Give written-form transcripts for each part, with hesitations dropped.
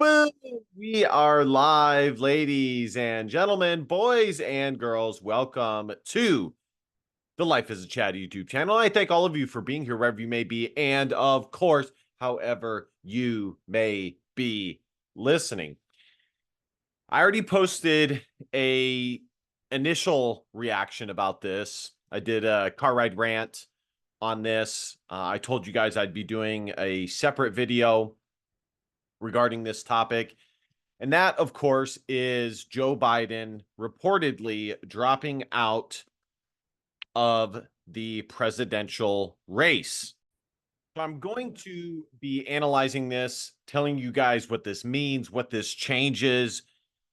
Boom! We are live, ladies and gentlemen, boys and girls. Welcome to the Life is a Chat YouTube channel. I thank all of you for being here wherever you may be, and of course, however you may be listening. I already posted a initial reaction about this. I did a car ride rant on this. I told you guys I'd be doing a separate video regarding this topic. And that, of course, is Joe Biden reportedly dropping out of the presidential race. So I'm going to be analyzing this, telling you guys what this means, what this changes,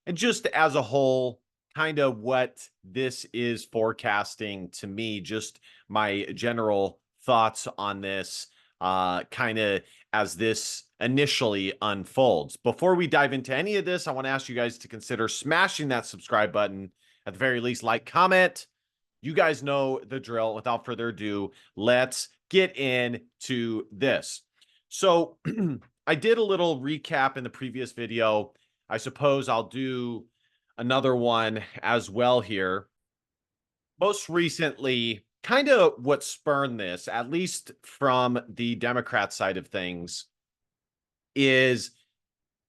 and just as a whole, kind of what this is forecasting to me, just my general thoughts on this, kind of as this initially unfolds. Before we dive into any of this, I want to ask you guys to consider smashing that subscribe button. At the very least, like, comment. You guys know the drill. Without further ado, let's get into this. So I did a little recap in the previous video. I suppose I'll do another one as well here. Most recently, kind of what spurned this, at least from the Democrat side of things, is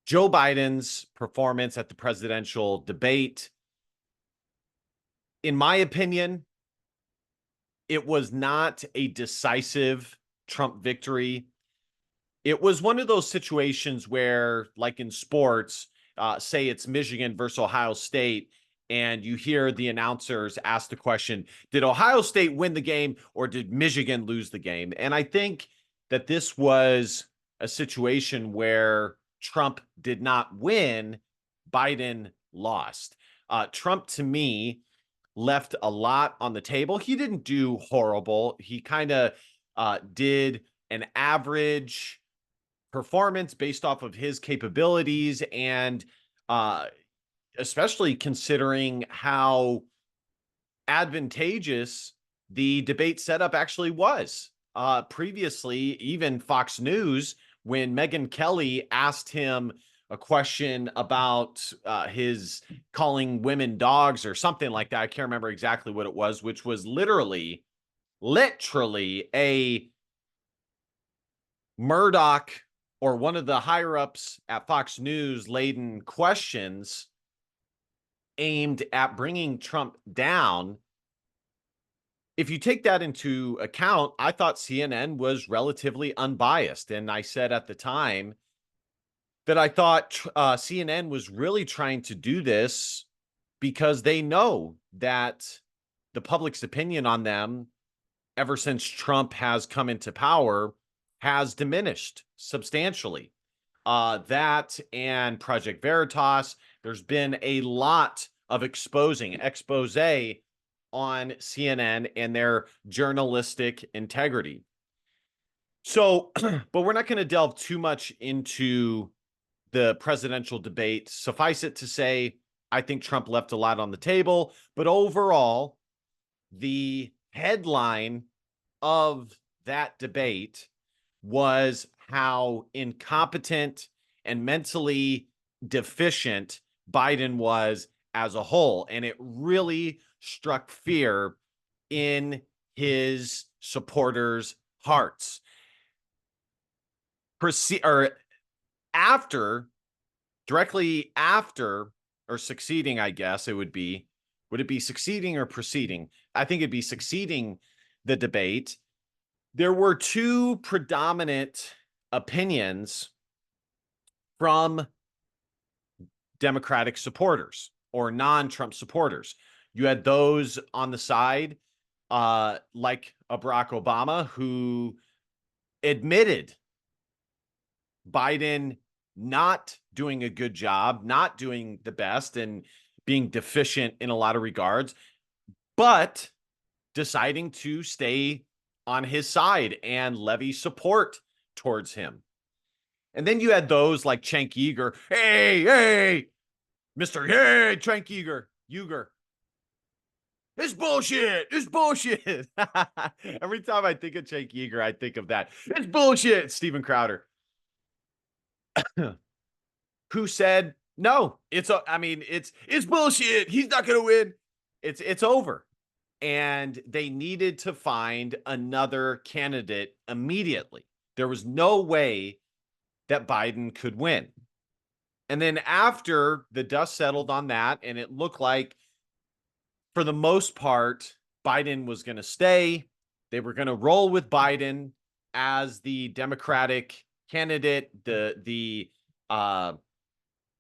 Joe Biden's performance at the presidential debate. In my opinion, it was not a decisive Trump victory. It was one of those situations where, like in sports, say it's Michigan versus Ohio State, and you hear the announcers ask the question, did Ohio State win the game or did Michigan lose the game? And I think that this was a situation where Trump did not win, Biden lost. Trump, to me, left a lot on the table. He didn't do horrible. He kind of did an average performance based off of his capabilities, and especially considering how advantageous the debate setup actually was. Previously, even Fox News, when Megyn Kelly asked him a question about his calling women dogs or something like that, I can't remember exactly what it was, which was literally a Murdoch or one of the higher ups at Fox News laden questions aimed at bringing Trump down. If you take that into account, I thought CNN was relatively unbiased. And I said at the time that I thought CNN was really trying to do this because they know that the public's opinion on them ever since Trump has come into power has diminished substantially. That and Project Veritas, there's been a lot of expose on CNN and their journalistic integrity. So, but we're not going to delve too much into the presidential debate. Suffice it to say, I think Trump left a lot on the table, but overall, the headline of that debate was how incompetent and mentally deficient Biden was as a whole. And it really struck fear in his supporters' hearts. Directly after, or succeeding, I guess it would be. Would it be succeeding or preceding? I think it'd be succeeding the debate. There were two predominant opinions from Democratic supporters or non-Trump supporters. You had those on the side, like a Barack Obama, who admitted Biden not doing a good job, not doing the best, and being deficient in a lot of regards, but deciding to stay on his side and levy support towards him. And then you had those like Cenk Uygur. Hey, Mr. Hey, Cenk Uygur. It's bullshit. It's bullshit. Every time I think of Cenk Uygur, I think of that. It's bullshit, Steven Crowder. who said, no, I mean, it's bullshit. He's not going to win. It's over. And they needed to find another candidate immediately. There was no way that Biden could win. And then after the dust settled on that, and it looked like for the most part, Biden was going to stay. They were going to roll with Biden as the Democratic candidate,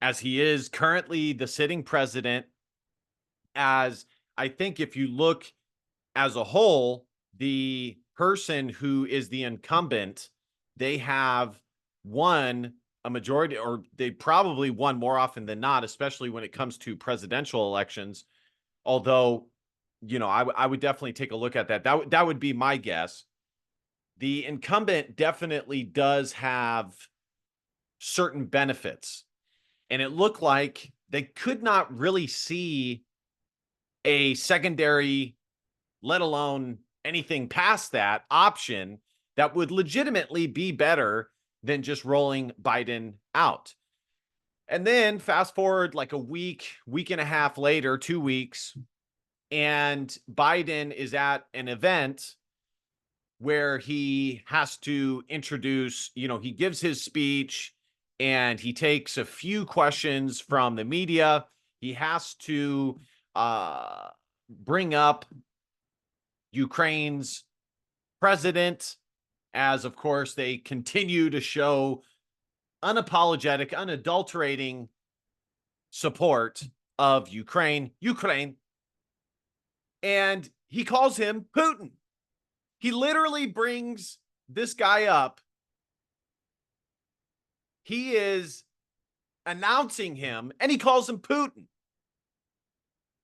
as he is currently the sitting president. As I think if you look as a whole, the person who is the incumbent, they have won a majority, or they probably won more often than not, especially when it comes to presidential elections. Although, I would definitely take a look at that. That would be my guess. The incumbent definitely does have certain benefits. And it looked like they could not really see a secondary, let alone anything past that option that would legitimately be better than just rolling Biden out. And then fast forward like a week and a half later, 2 weeks, and Biden is at an event where he has to introduce, he gives his speech and he takes a few questions from the media. He has to bring up Ukraine's president, as of course they continue to show unapologetic, unadulterating support of Ukraine. And he calls him Putin. He literally brings this guy up. He is announcing him and he calls him Putin.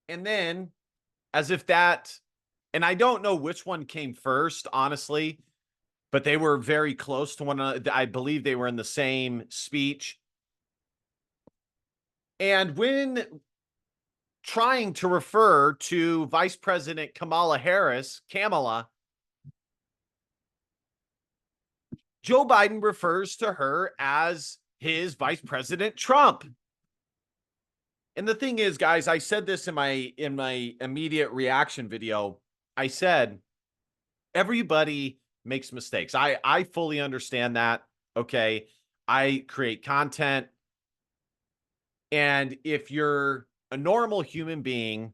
And then, as if that, and I don't know which one came first, honestly, but they were very close to one another. I believe they were in the same speech. And when trying to refer to Vice President Kamala, Joe Biden refers to her as his Vice President Trump. And the thing is, guys, I said this in my immediate reaction video. I said, everybody makes mistakes. I fully understand that. Okay. I create content. And if you're a normal human being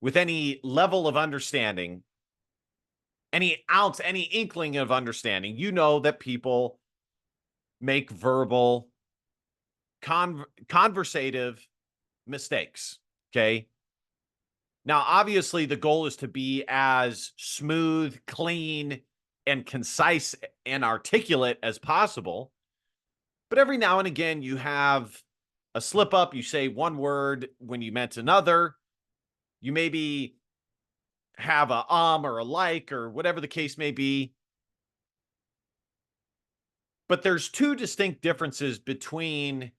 with any level of understanding, any ounce, any inkling of understanding, you know that people make verbal, conversative mistakes. Okay. Now, obviously, the goal is to be as smooth, clean, and concise and articulate as possible. But every now and again, you have a slip up. You say one word when you meant another. You maybe have a or a like or whatever the case may be. But there's two distinct differences between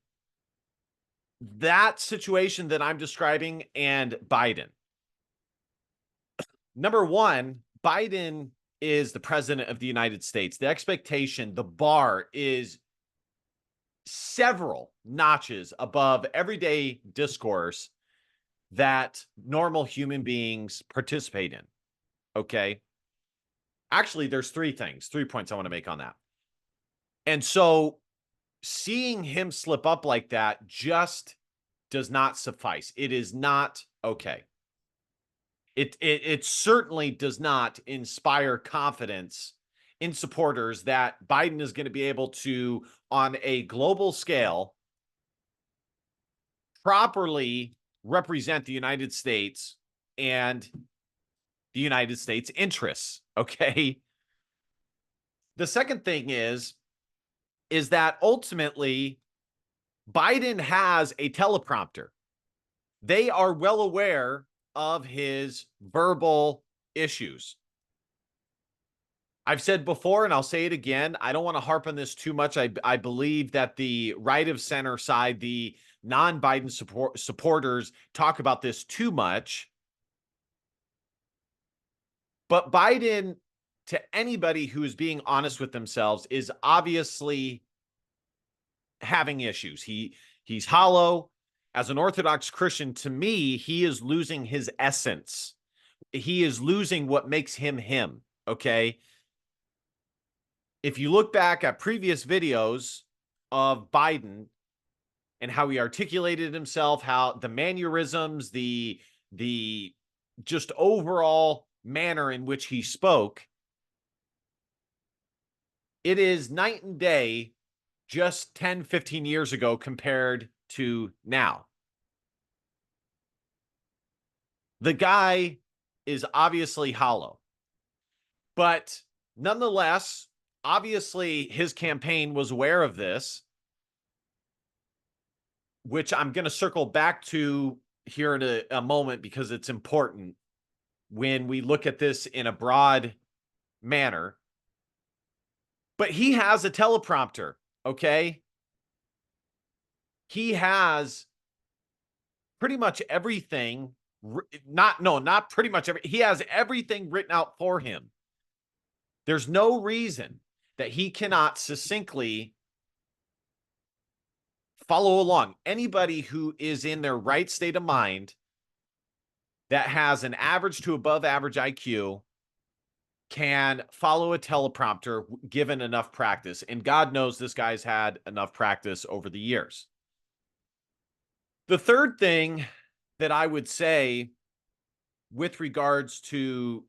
that situation that I'm describing and Biden. Number one, Biden is the president of the United States. The expectation, the bar is several notches above everyday discourse that normal human beings participate in. Okay. Actually, there's 3 points I want to make on that. And so seeing him slip up like that just does not suffice. It is not okay. It certainly does not inspire confidence in supporters that Biden is going to be able to, on a global scale, properly represent the United States and the United States interests. Okay. The second thing is that ultimately Biden has a teleprompter. They are well aware of his verbal issues. I've said before, and I'll say it again, I don't want to harp on this too much. I believe that the right of center side, the non-Biden supporters talk about this too much. But Biden, to anybody who is being honest with themselves, is obviously having issues. He's hollow. As an Orthodox Christian, to me, he is losing his essence. He is losing what makes him him. Okay. If you look back at previous videos of Biden and how he articulated himself, how the mannerisms, the just overall manner in which he spoke, it is night and day just 10, 15 years ago compared to now. The guy is obviously hollow, but nonetheless, obviously his campaign was aware of this, which I'm going to circle back to here in a moment because it's important when we look at this in a broad manner. But he has a teleprompter, okay? He has pretty much everything, not pretty much everything. He has everything written out for him. There's no reason that he cannot succinctly follow along. Anybody who is in their right state of mind that has an average to above average IQ can follow a teleprompter given enough practice. And God knows this guy's had enough practice over the years. The third thing that I would say with regards to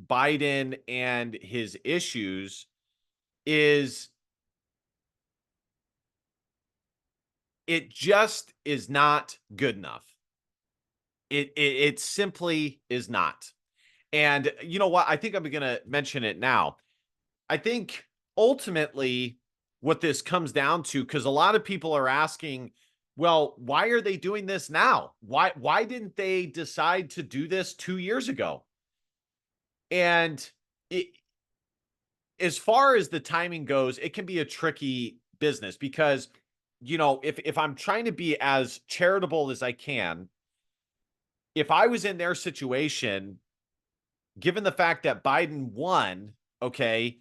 Biden and his issues is it just is not good enough. It simply is not. And you know what? I think I'm going to mention it now. I think ultimately what this comes down to, because a lot of people are asking, well, why are they doing this now? Why didn't they decide to do this 2 years ago? And as far as the timing goes, it can be a tricky business because, you know, if I'm trying to be as charitable as I can, if I was in their situation, given the fact that Biden won, okay,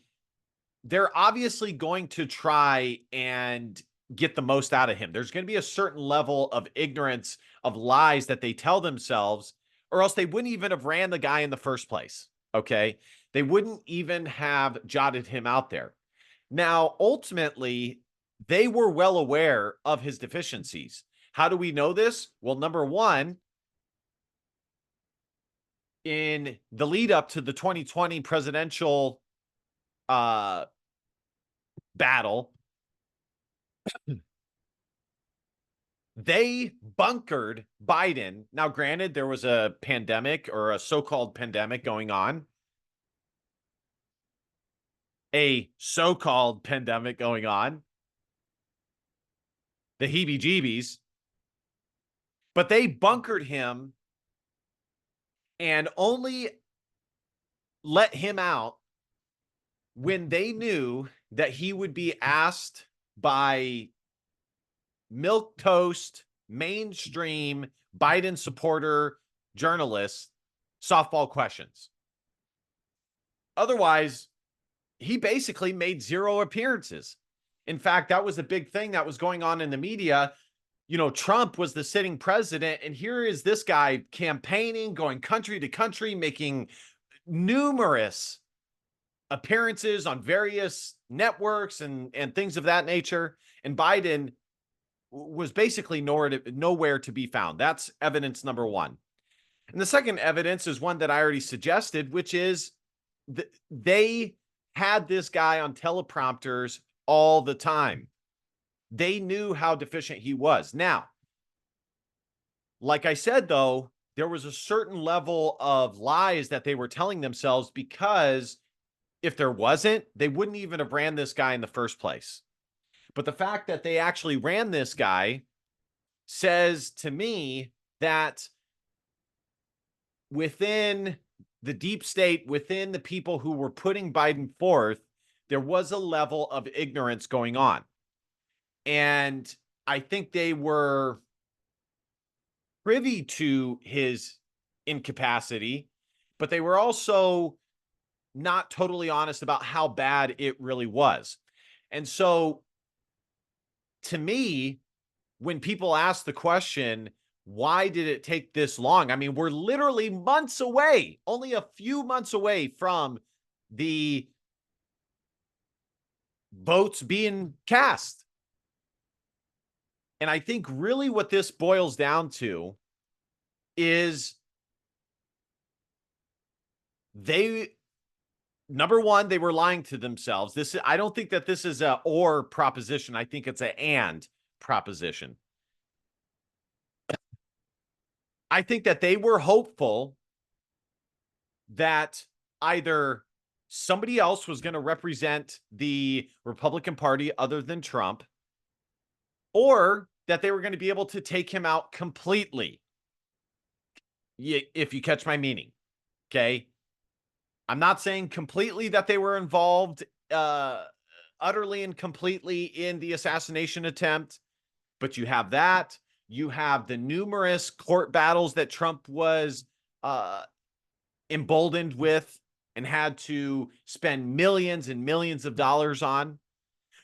they're obviously going to try and get the most out of him. There's going to be a certain level of ignorance of lies that they tell themselves, or else they wouldn't even have ran the guy in the first place. Okay. They wouldn't even have jotted him out there. Now, ultimately, they were well aware of his deficiencies. How do we know this? Well, number one, in the lead up to the 2020 presidential battle, they bunkered Biden. Now, granted, there was a pandemic or a so-called pandemic going on. The heebie-jeebies. But they bunkered him and only let him out when they knew that he would be asked by milquetoast, mainstream Biden supporter journalists softball questions. Otherwise, he basically made zero appearances. In fact, that was a big thing that was going on in the media. You know, Trump was the sitting president, and here is this guy campaigning, going country to country, making numerous appearances on various networks and things of that nature. And Biden was basically nowhere to be found. That's evidence number one. And the second evidence is one that I already suggested, which is they had this guy on teleprompters all the time. They knew how deficient he was. Now, like I said, though, there was a certain level of lies that they were telling themselves, because if there wasn't, they wouldn't even have ran this guy in the first place. But the fact that they actually ran this guy says to me that within the deep state, within the people who were putting Biden forth, there was a level of ignorance going on. And I think they were privy to his incapacity, but they were also not totally honest about how bad it really was. And so to me, when people ask the question, why did it take this long? I mean, we're literally months away, only a few months away from the votes being cast. And I think really what this boils down to is they, number one, they were lying to themselves. I don't think that this is a or proposition. I think it's a and proposition. I think that they were hopeful that either somebody else was going to represent the Republican Party other than Trump, or that they were going to be able to take him out completely. If you catch my meaning. Okay. I'm not saying completely that they were involved utterly and completely in the assassination attempt, but you have that. You have the numerous court battles that Trump was emboldened with and had to spend millions and millions of dollars on.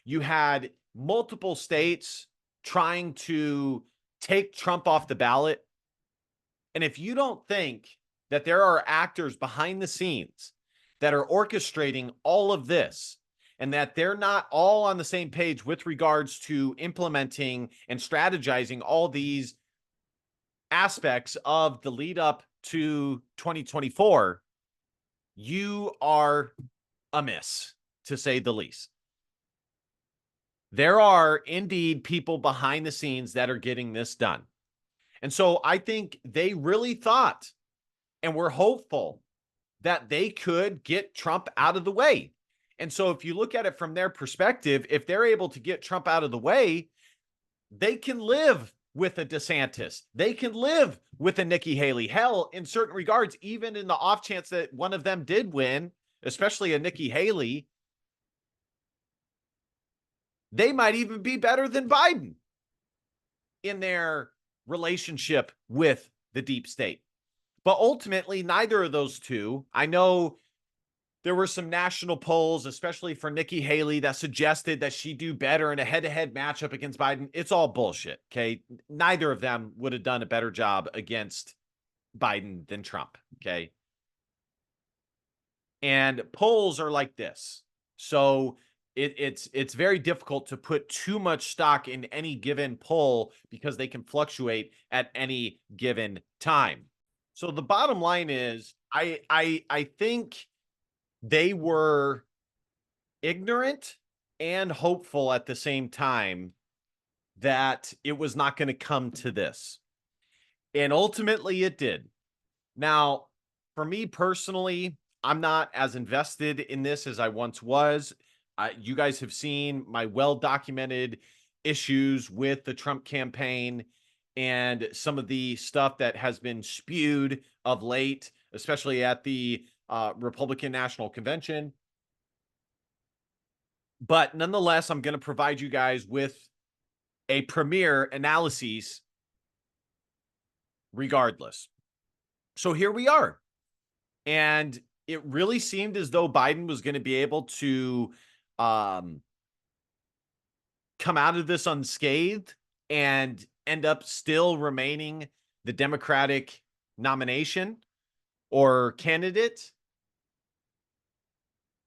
You had multiple states trying to take Trump off the ballot. And if you don't think that there are actors behind the scenes that are orchestrating all of this, and that they're not all on the same page with regards to implementing and strategizing all these aspects of the lead up to 2024, you are amiss, to say the least. There are indeed people behind the scenes that are getting this done. And so I think they really thought and were hopeful that they could get Trump out of the way. And so if you look at it from their perspective, if they're able to get Trump out of the way, they can live with a DeSantis. They can live with a Nikki Haley. Hell, in certain regards, even in the off chance that one of them did win, especially a Nikki Haley, they might even be better than Biden in their relationship with the deep state. But ultimately, neither of those two. I know there were some national polls, especially for Nikki Haley, that suggested that she'd do better in a head-to-head matchup against Biden. It's all bullshit, okay? Neither of them would have done a better job against Biden than Trump, okay? And polls are like this. So it's very difficult to put too much stock in any given poll because they can fluctuate at any given time. So the bottom line is, I think they were ignorant and hopeful at the same time that it was not going to come to this. And ultimately it did. Now, for me personally, I'm not as invested in this as I once was. You guys have seen my well-documented issues with the Trump campaign and some of the stuff that has been spewed of late, especially at the Republican National Convention. But nonetheless, I'm going to provide you guys with a premier analysis regardless. So here we are. And it really seemed as though Biden was going to be able to come out of this unscathed and end up still remaining the Democratic nomination or candidate.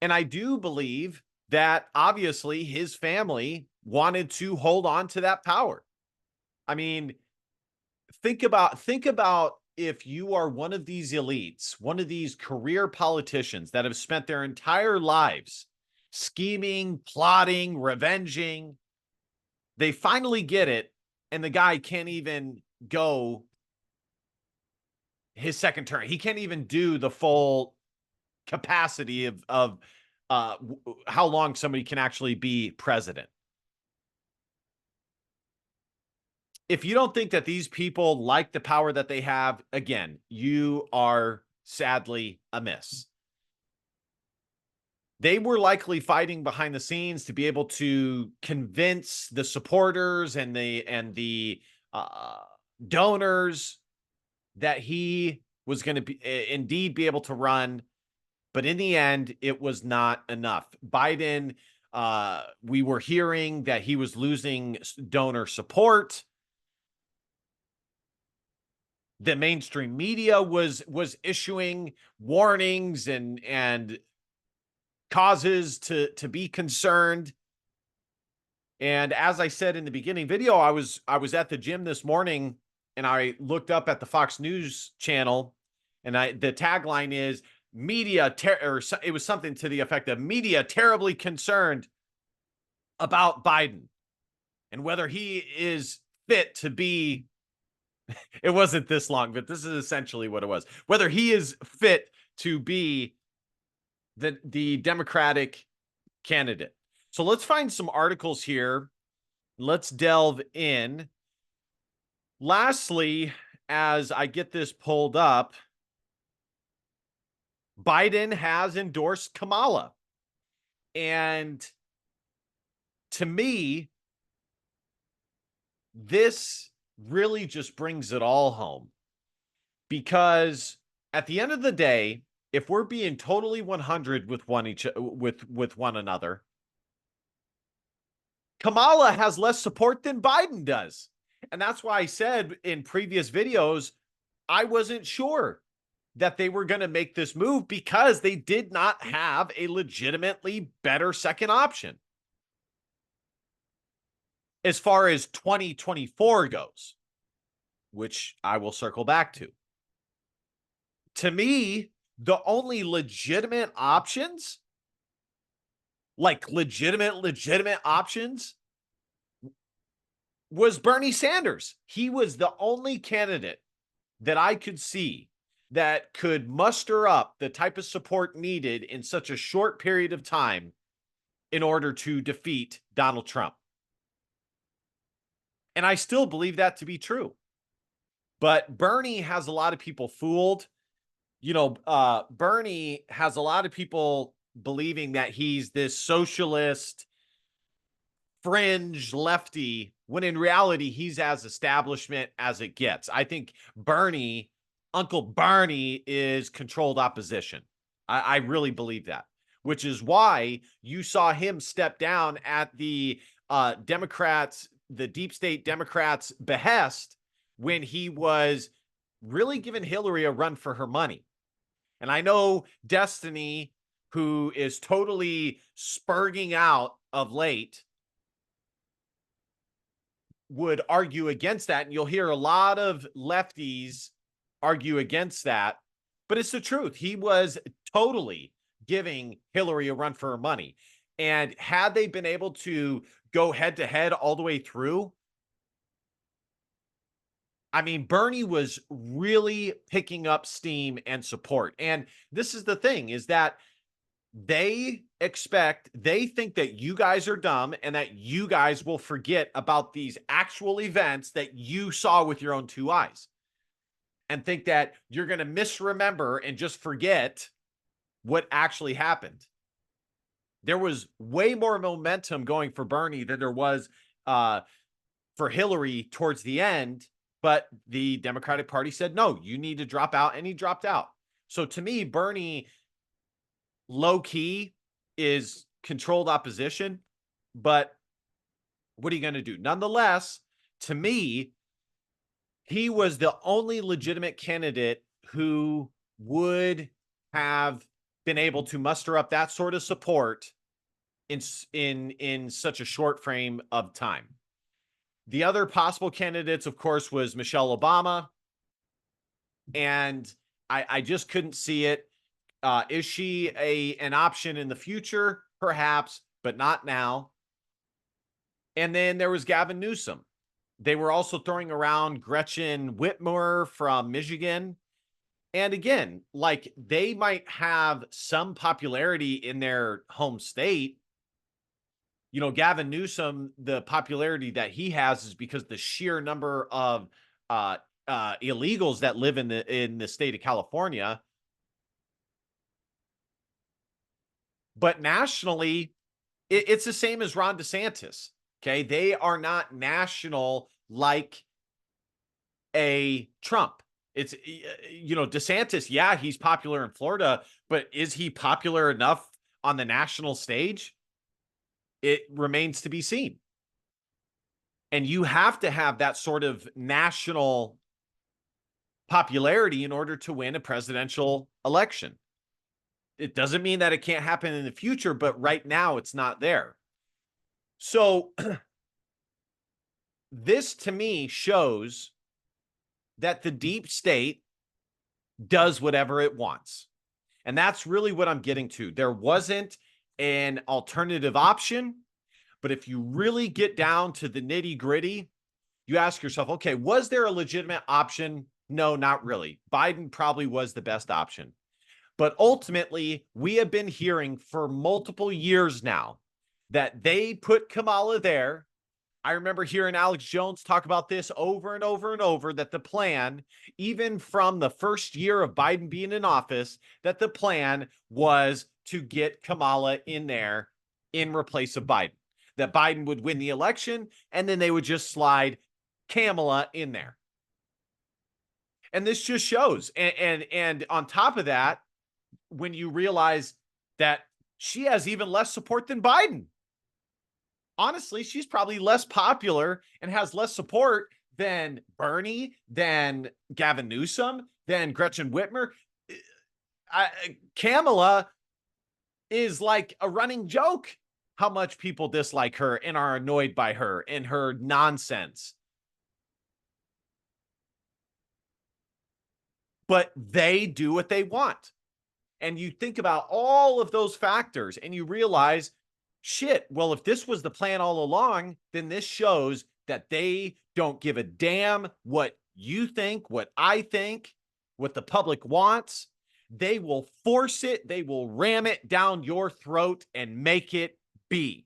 And I do believe that obviously his family wanted to hold on to that power. I mean, think about if you are one of these elites, one of these career politicians that have spent their entire lives scheming, plotting, revenging, they finally get it, and the guy can't even go his second term. He can't even do the full capacity of how long somebody can actually be president. If you don't think that these people like the power that they have, again, you are sadly amiss. They were likely fighting behind the scenes to be able to convince the supporters and the donors that he was going to be indeed be able to run. But in the end, it was not enough. Biden We were hearing that he was losing donor support. The mainstream media was issuing warnings and causes to be concerned. And as I said in the beginning video, I was at the gym this morning and I looked up at the Fox News channel, and the tagline is media or it was something to the effect of media terribly concerned about Biden and whether he is fit to be. It wasn't this long, but this is essentially what it was. Whether he is fit to be the Democratic candidate. So let's find some articles here. Let's delve in. Lastly, as I get this pulled up, Biden has endorsed Kamala. And to me, this really just brings it all home. Because at the end of the day, if we're being totally 100 with one another, Kamala has less support than Biden does. And that's why I said in previous videos, I wasn't sure that they were going to make this move because they did not have a legitimately better second option as far as 2024 goes, which I will circle back to. To me, the only legitimate options, like legitimate options, was Bernie Sanders. He was the only candidate that I could see that could muster up the type of support needed in such a short period of time in order to defeat Donald Trump. And I still believe that to be true. But Bernie has a lot of people fooled. Bernie has a lot of people believing that he's this socialist, fringe lefty, when in reality, he's as establishment as it gets. I think Uncle Bernie is controlled opposition. I really believe that, which is why you saw him step down at the Democrats, the deep state Democrats' behest when he was really giving Hillary a run for her money. And I know Destiny, who is totally spurging out of late, would argue against that. And you'll hear a lot of lefties argue against that. But it's the truth. He was totally giving Hillary a run for her money. And had they been able to go head to head all the way through, I mean, Bernie was really picking up steam and support. And this is the thing, is that they think that you guys are dumb and that you guys will forget about these actual events that you saw with your own two eyes and think that you're going to misremember and just forget what actually happened. There was way more momentum going for Bernie than there was for Hillary towards the end. But the Democratic Party said, no, you need to drop out, and he dropped out. So to me, Bernie, low key, is controlled opposition. But what are you going to do? Nonetheless, to me, he was the only legitimate candidate who would have been able to muster up that sort of support in such a short frame of time. The other possible candidates, of course, was Michelle Obama. And I just couldn't see it. Is she an option in the future? Perhaps, but not now. And then there was Gavin Newsom. They were also throwing around Gretchen Whitmer from Michigan. And again, like, they might have some popularity in their home state. Gavin Newsom, the popularity that he has is because the sheer number of illegals that live in the state of California. But nationally, it's the same as Ron DeSantis. Okay, they are not national like a Trump. It's DeSantis. Yeah, he's popular in Florida, but is he popular enough on the national stage? It remains to be seen. And you have to have that sort of national popularity in order to win a presidential election. It doesn't mean that it can't happen in the future, but right now it's not there. So this to me shows that the deep state does whatever it wants. And that's really what I'm getting to. There wasn't an alternative option, but if you really get down to the nitty gritty, you ask yourself, okay, was there a legitimate option? No, not really. Biden probably was the best option. But ultimately, we have been hearing for multiple years now that they put Kamala there. I remember hearing Alex Jones talk about this over and over and over, that the plan, even from the first year of Biden being in office, that the plan was to get Kamala in there in replace of Biden, that Biden would win the election and then they would just slide Kamala in there. And this just shows. And on top of that, when you realize that she has even less support than Biden. Honestly, she's probably less popular and has less support than Bernie, than Gavin Newsom, than Gretchen Whitmer. Kamala is like a running joke how much people dislike her and are annoyed by her and her nonsense. But they do what they want. And you think about all of those factors and you realize, shit, well, if this was the plan all along, then this shows that they don't give a damn what you think, what I think, what the public wants. They will force it, they will ram it down your throat and make it be.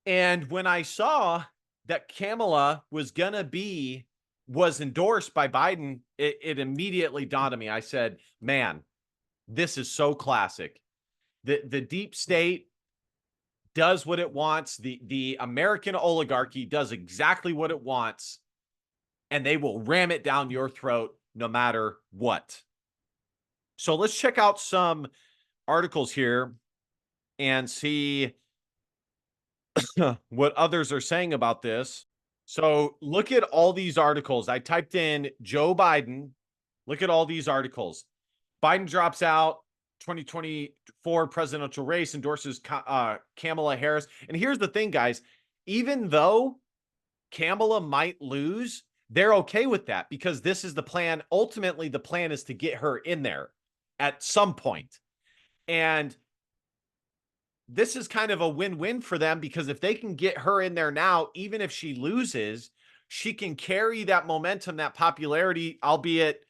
And when I saw that Kamala was endorsed by Biden, it immediately dawned on me. I said, man, this is so classic. The deep state does what it wants. The American oligarchy does exactly what it wants, and they will ram it down your throat no matter what. So let's check out some articles here and see what others are saying about this. So look at all these articles. I typed in Joe Biden. Look at all these articles. Biden drops out 2024 presidential race, endorses Kamala Harris. And here's the thing, guys. Even though Kamala might lose, they're okay with that because this is the plan. Ultimately, the plan is to get her in there at some point. And this is kind of a win-win for them because if they can get her in there now, even if she loses, she can carry that momentum, that popularity, albeit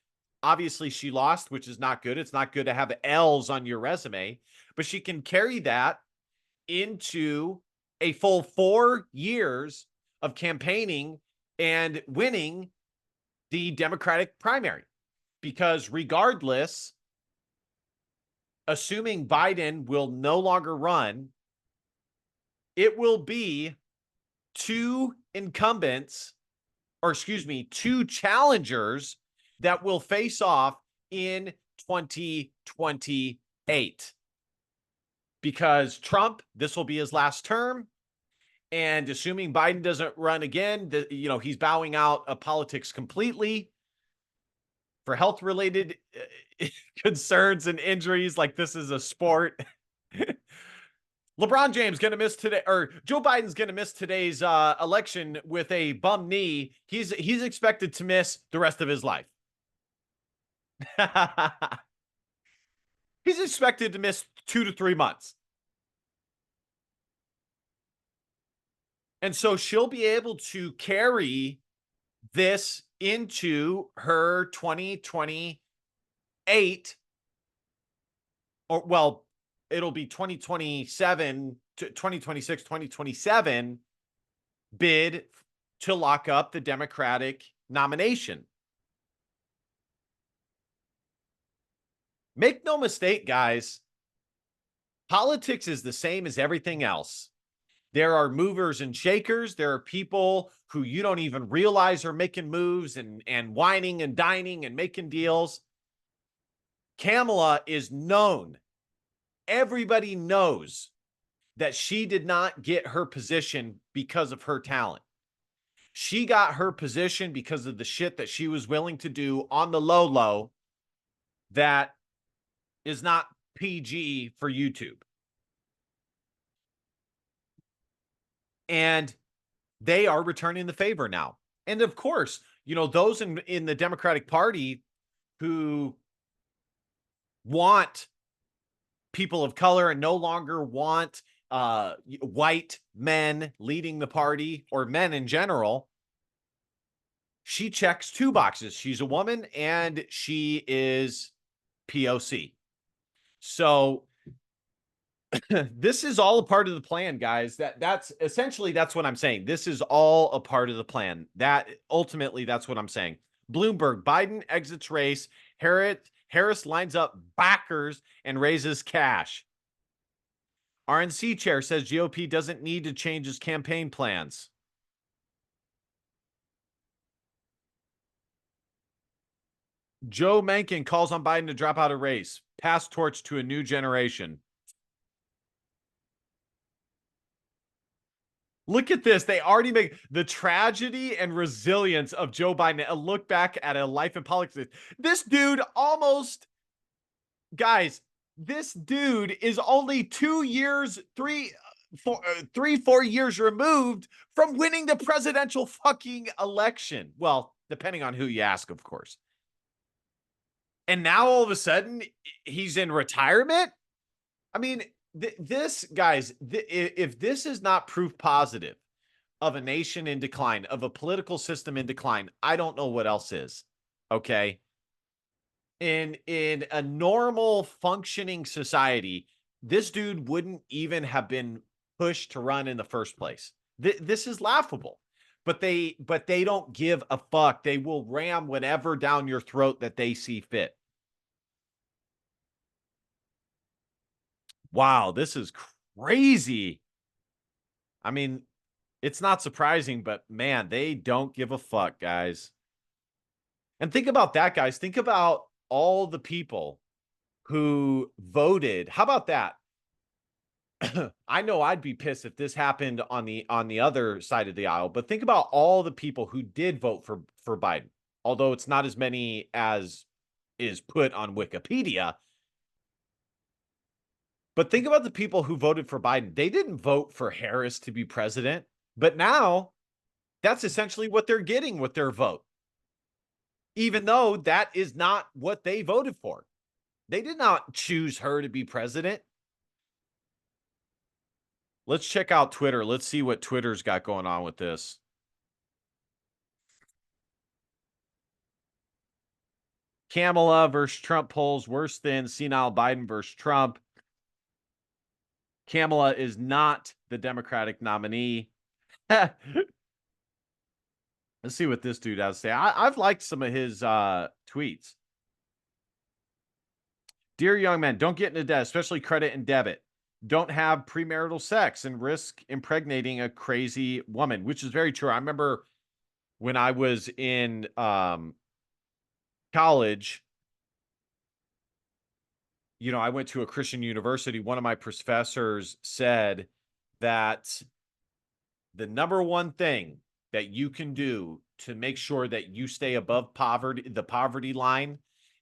obviously she lost, which is not good. It's not good to have L's on your resume, but she can carry that into a full 4 years of campaigning and winning the Democratic primary. Because regardless, assuming Biden will no longer run, it will be two challengers that will face off in 2028. Because Trump, this will be his last term. And assuming Biden doesn't run again, he's bowing out of politics completely for health-related concerns and injuries, like this is a sport. LeBron James going to miss today, or Joe Biden's going to miss today's election with a bum knee. He's expected to miss the rest of his life. He's expected to miss 2 to 3 months. And so she'll be able to carry this into her 2028, or well, it'll be 2027 to 2026, 2027 bid to lock up the Democratic nomination. Make no mistake, guys, politics is the same as everything else. There are movers and shakers. There are people who you don't even realize are making moves and whining and dining and making deals. Kamala is known. Everybody knows that she did not get her position because of her talent. She got her position because of the shit that she was willing to do on the low that is not PG for YouTube. And they are returning the favor now. And of course, those in the Democratic Party who want people of color and no longer want white men leading the party or men in general, she checks two boxes. She's a woman and she is POC. So this is all a part of the plan, guys. That's essentially that's what I'm saying. This is all a part of the plan. That's what I'm saying. Bloomberg, Biden exits race. Harris lines up backers and raises cash. RNC chair says GOP doesn't need to change its campaign plans. Joe Manchin calls on Biden to drop out of race. Pass torch to a new generation. Look at this. They already make the tragedy and resilience of Joe Biden. A look back at a life in politics. This dude almost, guys, this dude is only 2 years, 4 years removed from winning the presidential fucking election. Well, depending on who you ask, of course. And now all of a sudden he's in retirement. I mean, this, guys, if this is not proof positive of a nation in decline, of a political system in decline, I don't know what else is. Okay. In a normal functioning society, this dude wouldn't even have been pushed to run in the first place. This is laughable. But they don't give a fuck. They will ram whatever down your throat that they see fit. Wow, this is crazy. I mean, it's not surprising, but man, they don't give a fuck, guys. And think about that, guys. Think about all the people who voted. How about that? I know I'd be pissed if this happened on the other side of the aisle, but think about all the people who did vote for Biden. Although it's not as many as is put on Wikipedia. But think about the people who voted for Biden. They didn't vote for Harris to be president, but now that's essentially what they're getting with their vote. Even though that is not what they voted for. They did not choose her to be president. Let's check out Twitter. Let's see what Twitter's got going on with this. Kamala versus Trump polls worse than senile Biden versus Trump. Kamala is not the Democratic nominee. Let's see what this dude has to say. I've liked some of his tweets. Dear young men, don't get into debt, especially credit and debit. Don't have premarital sex and risk impregnating a crazy woman, which is very true. I remember when I was in college, I went to a Christian university. One of my professors said that the number one thing that you can do to make sure that you stay above the poverty line,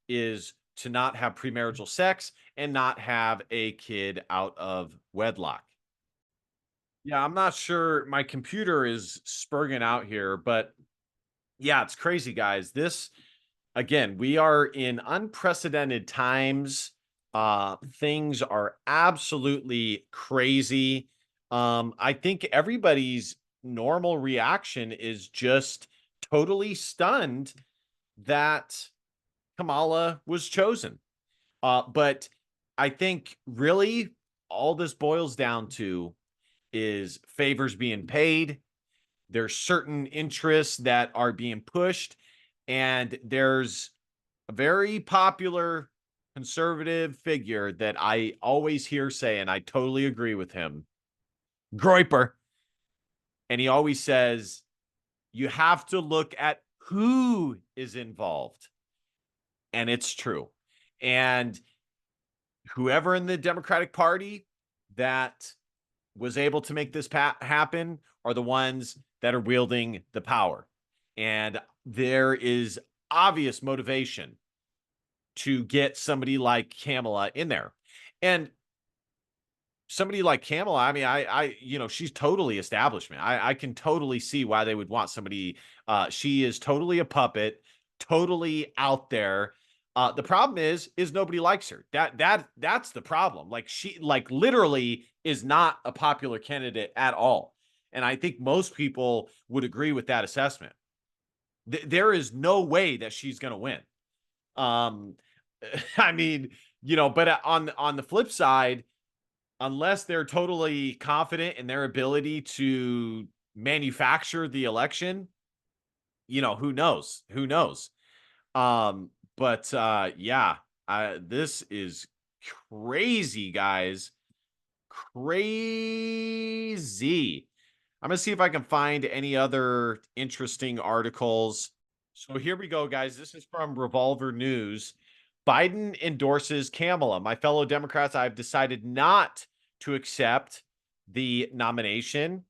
is to not have premarital sex and not have a kid out of wedlock. Yeah, I'm not sure. My computer is spurging out here, but yeah, it's crazy, guys. Again, we are in unprecedented times. Things are absolutely crazy. I think everybody's normal reaction is just totally stunned that Kamala was chosen. But I think really all this boils down to is favors being paid. There's certain interests that are being pushed, and there's a very popular conservative figure that I always hear say, and I totally agree with him, Groiper. And he always says, you have to look at who is involved. And it's true. And whoever in the Democratic Party that was able to make this happen are the ones that are wielding the power. And there is obvious motivation to get somebody like Kamala in there. And somebody like Kamala, I mean, she's totally establishment. I can totally see why they would want somebody. She is totally a puppet, totally out there. The problem is nobody likes her. That's the problem. Like she, like literally, is not a popular candidate at all. And I think most people would agree with that assessment. There is no way that she's going to win. Um, I mean, but on the flip side, unless they're totally confident in their ability to manufacture the election, who knows? Who knows? But yeah, this is crazy, guys. Crazy. I'm gonna see if I can find any other interesting articles. So here we go, guys. This is from Revolver News. Biden endorses Kamala. My fellow Democrats, I've decided not to accept the nomination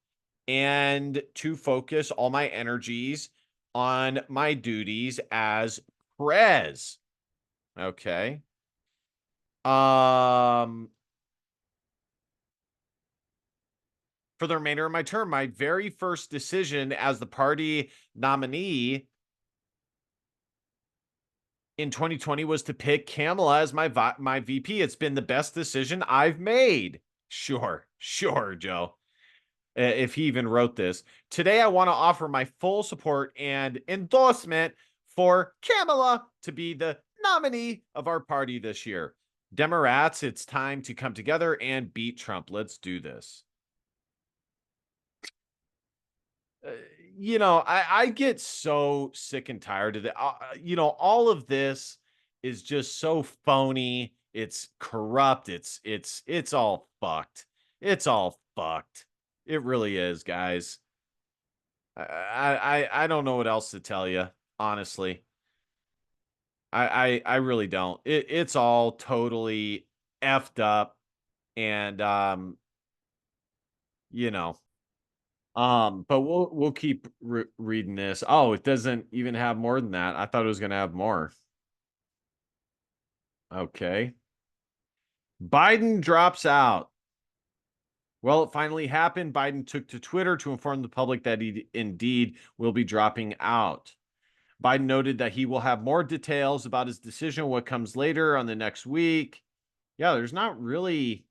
and to focus all my energies on my duties as Prez. Okay. For the remainder of my term, my very first decision as the party nominee in 2020 was to pick Kamala as my VP. It's been the best decision I've made. Sure, Joe. If he even wrote this. Today, I want to offer my full support and endorsement for Kamala to be the nominee of our party this year. Democrats, it's time to come together and beat Trump. Let's do this. I get so sick and tired of that. All of this is just so phony. It's corrupt. It's all fucked. It's all fucked. It really is, guys. I don't know what else to tell you, honestly. I really don't. It's all totally effed up, and you know. But we'll keep reading this. Oh, it doesn't even have more than that. I thought it was gonna have more. Okay. Biden drops out. Well, it finally happened. Biden took to Twitter to inform the public that he indeed will be dropping out. Biden noted that he will have more details about his decision, what comes later on the next week. Yeah, there's not really.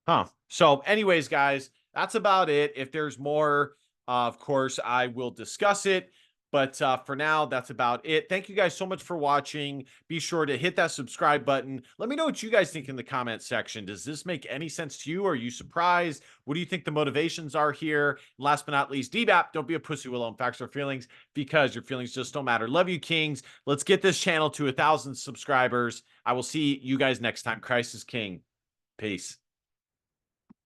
Huh. So, anyways, guys, that's about it. If there's more, of course, I will discuss it. But for now, that's about it. Thank you guys so much for watching. Be sure to hit that subscribe button. Let me know what you guys think in the comment section. Does this make any sense to you? Are you surprised? What do you think the motivations are here? Last but not least, DBAP, don't be a pussy with own facts or feelings, because your feelings just don't matter. Love you, kings. Let's get this channel to 1,000 subscribers. I will see you guys next time. Christ is King. Peace.